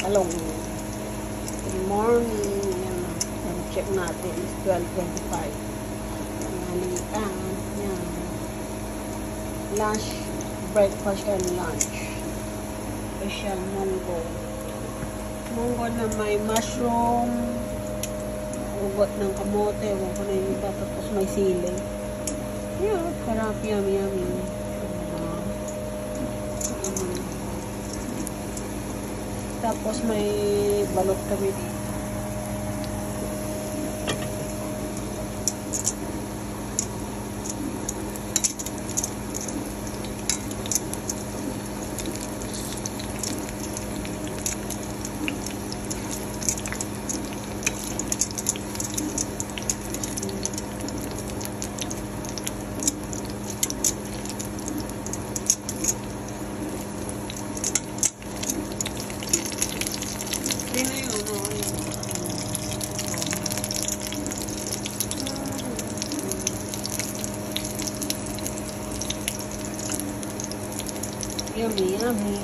talong. Good morning. Yan. Check natin is 12:25. Halikan. Yan. Lunch, breakfast and lunch. Special munggo. Munggo na may mushroom, ugot ng kamote, ewan ko na yung iba, tapos may sili. Yun, sarap, yummy, yummy. Tapos may balot kami dito. Yummy, yummy.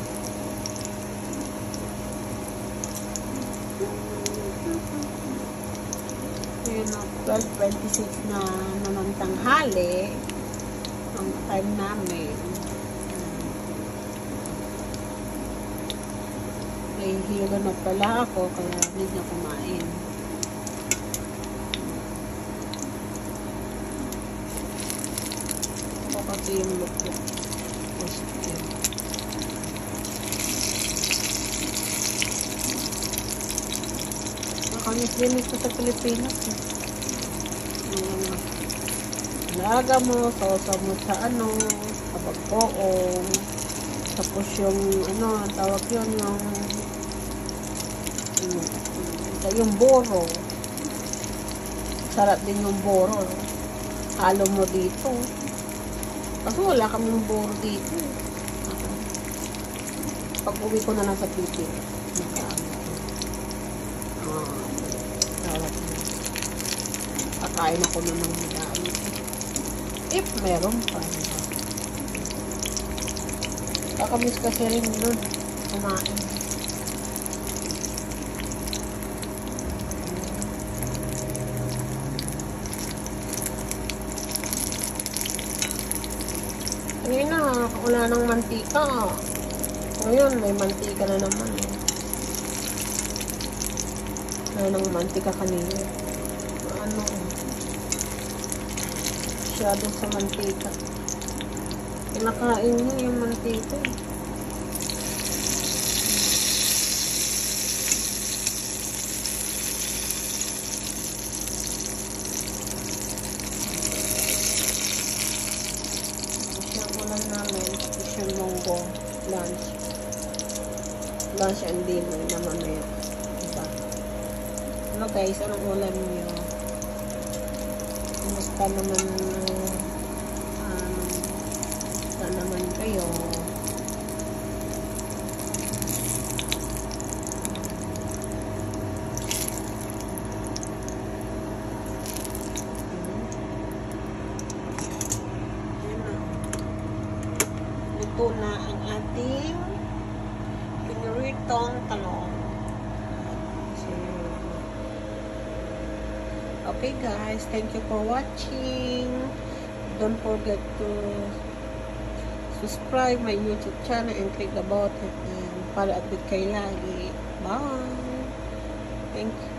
Ayun na, 12:26 na naman tanghali. Ang time namin. Nahihilo na pala ako, kaya hindi na kumain. Ako kasi yung lukot. Nakamis din ito sa Pilipinas. Laga mo, sausa mo sa sa bagpoong. Tapos yung, tawag yun, yung boro. Sarap din yung boro. Halo mo dito. Kasi wala kaming boro dito. Pag-uwi ko na lang sa Pilipinas. Kakain ako na ng madami. If meron pa. Kakamiss kasi rin doon. Kumain. Kanina, wala ng mantika. Ngayon, may mantika na naman. Wala ng mantika kanina. Masyado sa mantika. Kinakain niya yung mantika. Isang ulan namin. Isang munggo. Lunch and dinner na mamaya. Diba? Hello guys, anong ulan niyo? Kumusta naman kayo? Luto na ang ating pinuritong talong. Okay guys, thank you for watching. Don't forget to subscribe my YouTube channel and click the button para update kayo lagi. Bye! Thank you.